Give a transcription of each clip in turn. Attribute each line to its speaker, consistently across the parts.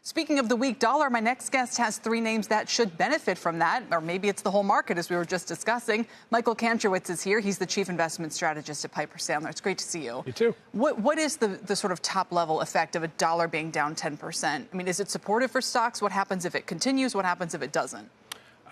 Speaker 1: Speaking of the weak dollar, my next guest has three names that should benefit from that, or maybe it's the whole market, as we were just discussing. Michael Kantrowitz is here. He's the chief investment strategist at Piper Sandler. It's great to see you.
Speaker 2: You too.
Speaker 1: What is the sort of top-level effect of a dollar being down 10%? I mean, is it supportive for stocks? What happens if it continues? What happens if it doesn't?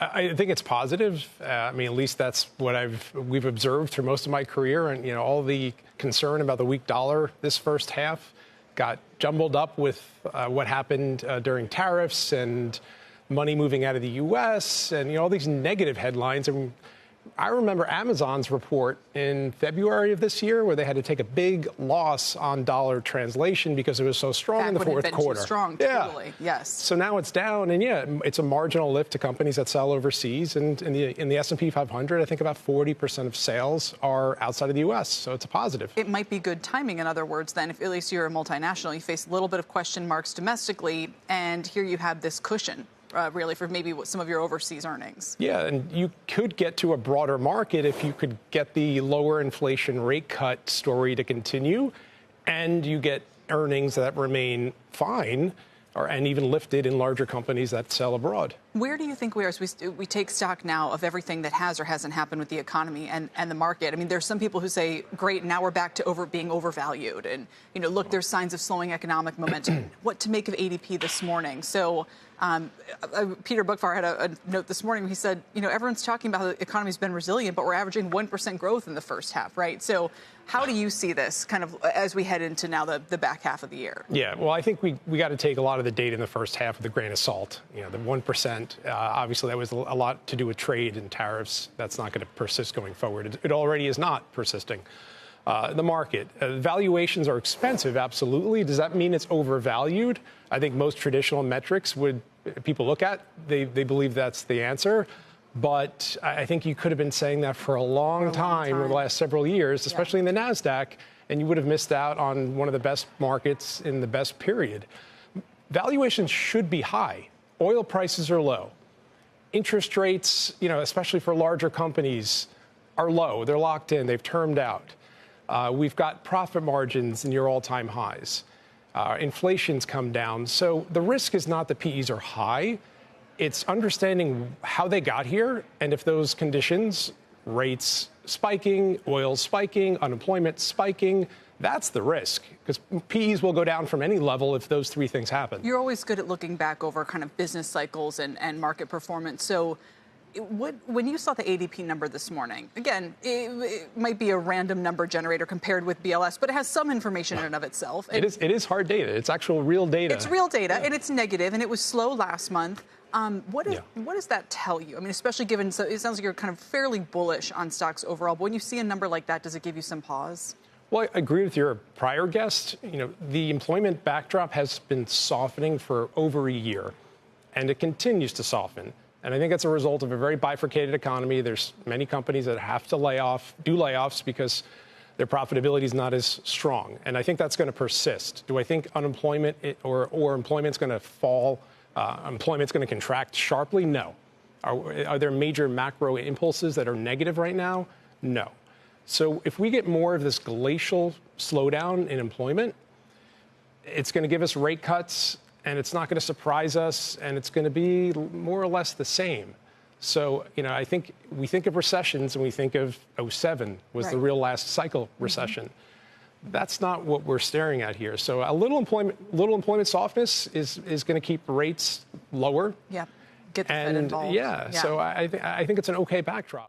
Speaker 2: I think it's positive. I mean, at least that's what we've observed through most of my career. And, all the concern about the weak dollar this first half got jumbled up with what happened during tariffs and money moving out of the U.S. and, all these negative headlines. And I remember Amazon's report in February of this year where they had to take a big loss on dollar translation because it was so strong in the fourth quarter.
Speaker 1: Too strong, totally. Yes.
Speaker 2: So now it's down, and it's a marginal lift to companies that sell overseas. And in the S&P 500, I think about 40% of sales are outside of the U.S. So it's a positive.
Speaker 1: It might be good timing, in other words, then, if at least you're a multinational. You face a little bit of question marks domestically, and here you have this cushion. Really, for maybe some of your overseas earnings.
Speaker 2: Yeah, and you could get to a broader market if you could get the lower inflation rate cut story to continue, and you get earnings that remain fine and even lifted in larger companies that sell abroad.
Speaker 1: Where do you think we are as we take stock now of everything that has or hasn't happened with the economy and the market? I mean, there's some people who say, great, now we're back to being overvalued. And, look, there's signs of slowing economic momentum. What to make of ADP this morning? So Peter Bookvar had a note this morning. He said, everyone's talking about how the economy's been resilient, but we're averaging 1% growth in the first half, right? So how do you see this kind of as we head into now the back half of the year?
Speaker 2: Yeah, well, I think we got to take a lot of the data in the first half with a grain of salt. The 1%, obviously that was a lot to do with trade and tariffs. That's not going to persist going forward. It already is not persisting. The market. Valuations are expensive, absolutely. Does that mean it's overvalued? I think most traditional metrics people look at, they believe that's the answer. But I think you could have been saying that for a long time over the last several years, especially in the NASDAQ, and you would have missed out on one of the best markets in the best period. Valuations should be high. Oil prices are low. Interest rates, especially for larger companies, are low. They're locked in. They've termed out. We've got profit margins near all-time highs. Inflation's come down. So the risk is not that PEs are high. It's understanding how they got here, and if those conditions, rates spiking, oil spiking, unemployment spiking, that's the risk, because PEs will go down from any level if those three things happen.
Speaker 1: You're always good at looking back over kind of business cycles and market performance. So when you saw the ADP number this morning, again, it might be a random number generator compared with BLS, but it has some information in and of itself.
Speaker 2: It is hard data. It's actual real data.
Speaker 1: It's real data, and it's negative, and it was slow last month. What does that tell you? I mean, especially given, so it sounds like you're kind of fairly bullish on stocks overall, but when you see a number like that, does it give you some pause?
Speaker 2: Well, I agree with your prior guest. The employment backdrop has been softening for over a year, and it continues to soften. And I think that's a result of a very bifurcated economy. There's many companies that have to do layoffs because their profitability is not as strong. And I think that's going to persist. Do I think unemployment or employment's going to fall? Employment's going to contract sharply? No. Are there major macro impulses that are negative right now? No. So if we get more of this glacial slowdown in employment, it's going to give us rate cuts, and it's not going to surprise us, and it's going to be more or less the same. So, I think we think of recessions, and we think of 2007 was the real last cycle recession. That's not what we're staring at here. So a little employment softness is going to keep rates lower.
Speaker 1: Yeah, get the Fed involved.
Speaker 2: So I think it's an okay backdrop.